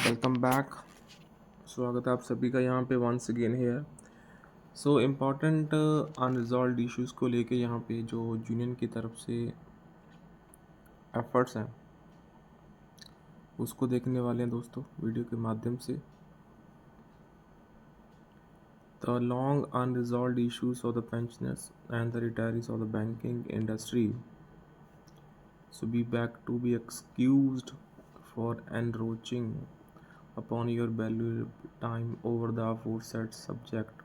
Welcome back. स्वागत है आप सभी का यहाँ पे वंस अगेन है। सो इम्पॉर्टेंट अनरिजॉल्व इश्यूज़ को लेके यहाँ पे जो यूनियन की तरफ से एफर्ट्स हैं उसको देखने वाले हैं दोस्तों वीडियो के माध्यम से। The long unresolve issues of the pensioners and the retirees of the banking industry so be back to be excused for encroaching upon your valuable time over the aforesaid subject.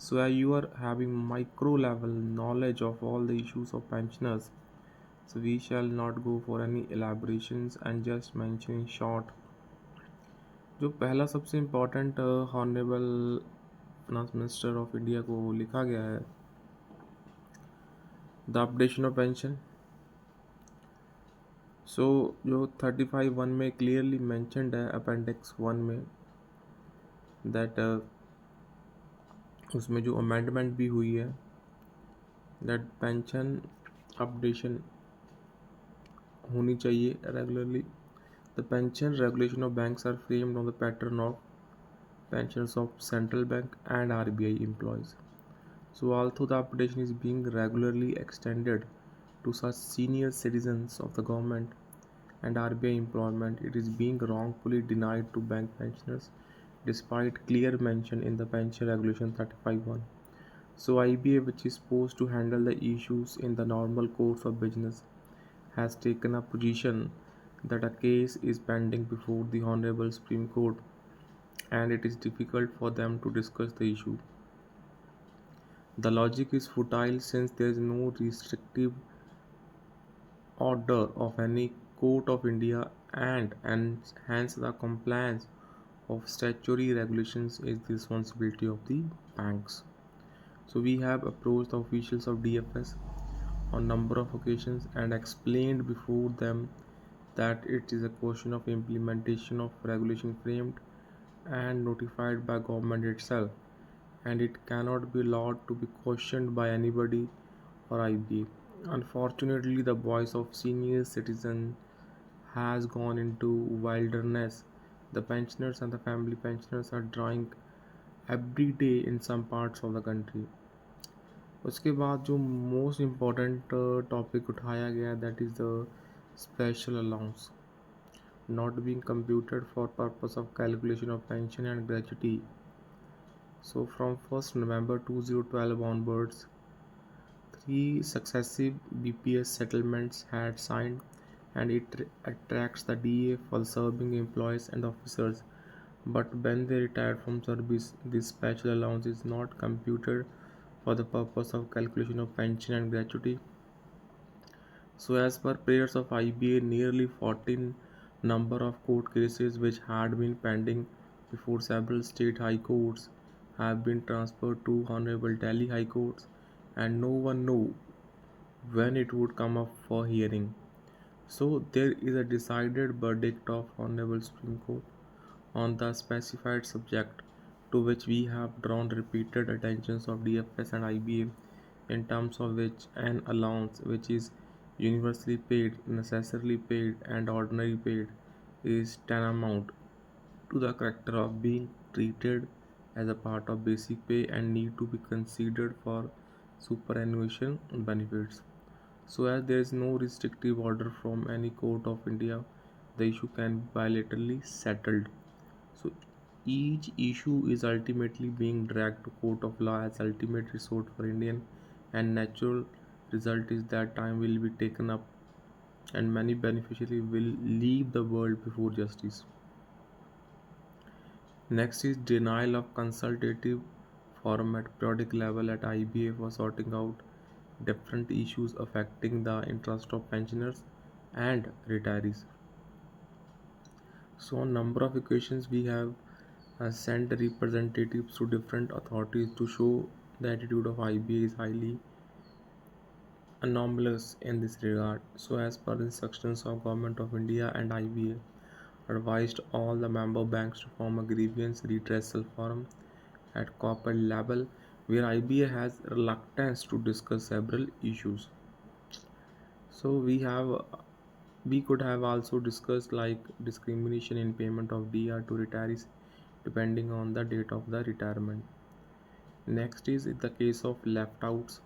So you are having micro level knowledge of all the issues of pensioners. So we shall not go for any elaborations and just mention in short. जो पहला सबसे important honourable finance minister of India को लिखा गया है the updation of pension. सो जो 35(1) में clearly mentioned है अपेंडिक्स 1 में दैट उसमें जो अमेंडमेंट भी हुई है दैट पेंशन अपडेशन होनी चाहिए रेगुलरली। The pension regulation of banks are framed on the pattern of pensions of central bank and RBI employees. So although the updation is being regularly extended to such senior citizens of the government and RBI employment, it is being wrongfully denied to bank pensioners despite clear mention in the pension regulation 35(1). So IBA, which is supposed to handle the issues in the normal course of business, has taken a position that a case is pending before the Honorable Supreme Court and it is difficult for them to discuss the issue. The logic is futile since there is no restrictive order of any court of India and hence the compliance of statutory regulations is the responsibility of the banks. So we have approached the officials of DFS on number of occasions and explained before them that it is a question of implementation of regulation framed and notified by government itself, and it cannot be allowed to be questioned by anybody or IBA. Unfortunately, the voice of senior citizen has gone into wilderness. The pensioners and the family pensioners are dying every day in some parts of the country. उसके बाद जो most important topic उठाया गया that is the special allowance not being computed for purpose of calculation of pension and gratuity. So from 1st November 2012 onwards, 3 successive BPS settlements had signed and it attracts the DA for serving employees and officers. But when they retire from service, this special allowance is not computed for the purpose of calculation of pension and gratuity. So as per prayers of IBA, nearly 14 number of court cases which had been pending before several state high courts have been transferred to Honorable Delhi High Courts, and no one knew when it would come up for hearing. So there is a decided verdict of Honorable Supreme Court on the specified subject, to which we have drawn repeated attentions of DFS and IBA, in terms of which an allowance which is universally paid, necessarily paid, and ordinary paid is tantamount to the character of being treated as a part of basic pay and need to be considered for superannuation benefits. So as there is no restrictive order from any court of India, the issue can be bilaterally settled. So each issue is ultimately being dragged to court of law as ultimate resort for Indian, and natural result is that time will be taken up and many beneficiaries will leave the world before justice. Next is denial of consultative forum at periodic level at IBA for sorting out different issues affecting the interest of pensioners and retirees. So on number of occasions we have sent representatives to different authorities to show the attitude of IBA is highly anomalous in this regard. So as per the instructions of Government of India and IBA advised all the member banks to form a grievance redressal forum at corporate level where IBA has reluctance to discuss several issues. So we have We could have also discussed like discrimination in payment of DR to retirees depending on the date of the retirement. Next is in the case of left outs.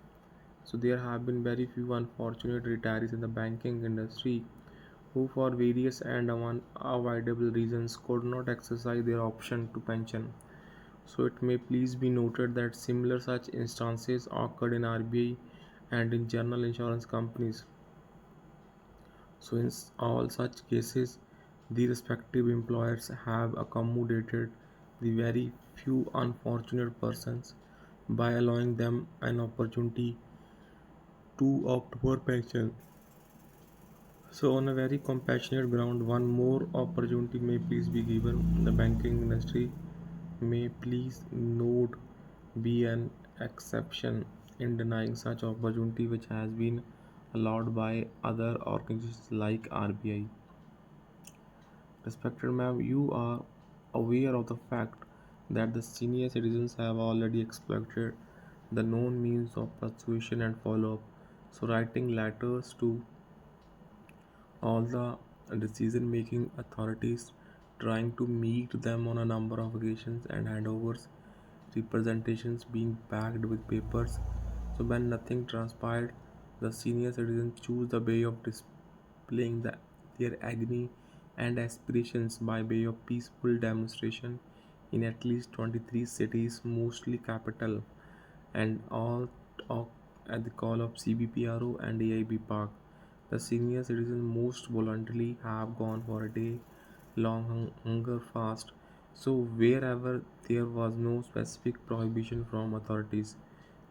So there have been very few unfortunate retirees in the banking industry who for various and unavoidable reasons could not exercise their option to pension. So it may please be noted that similar such instances occurred in RBI and in general insurance companies. So in all such cases, the respective employers have accommodated the very few unfortunate persons by allowing them an opportunity to opt for pension. So, on a very compassionate ground, one more opportunity may please be given. The banking industry may please note be an exception in denying such opportunity which has been allowed by other organizations like RBI. Respected ma'am, you are aware of the fact that the senior citizens have already exploited the known means of persuasion and follow up. So, writing letters to all the decision making authorities, trying to meet them on a number of occasions and handovers, representations being packed with papers. So, when nothing transpired, the senior citizens choose the way of displaying their agony and aspirations by way of peaceful demonstration in at least 23 cities, mostly capital, and all talk at the call of CBPRO and AIB Park. The senior citizens most voluntarily have gone for a day long hunger fast. So, wherever there was no specific prohibition from authorities,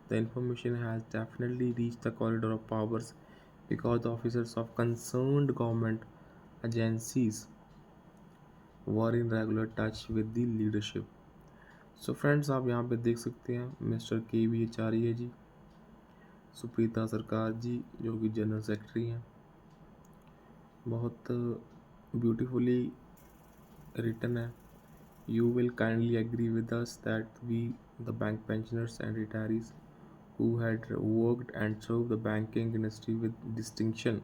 the information has definitely reached the corridor of powers because the officers of concerned government agencies were in regular touch with the leadership. So friends आप यहाँ पे देख सकते हैं mister के we आचार्य जी, सुप्रीता सरकार जी जो कि जनरल सेक्रेटरी हैं, बहुत ब्यूटीफुली रिटन है. You will kindly agree with us that we, the bank pensioners and retirees who had worked and served the banking industry with distinction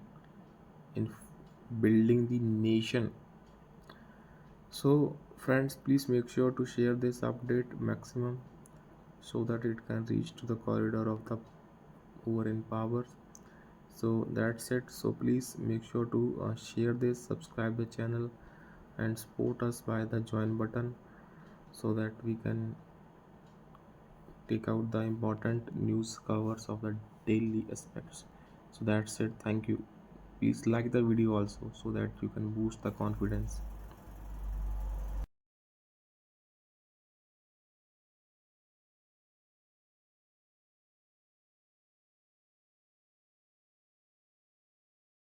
in building the nation. So, friends, please make sure to share this update maximum so that it can reach to the corridor of the who are in power. So that's it. So please make sure to share this, subscribe the channel, and support us by the join button so that we can take out the important news covers of the daily aspects. So that's it. Thank you. Please like the video also so that you can boost the confidence.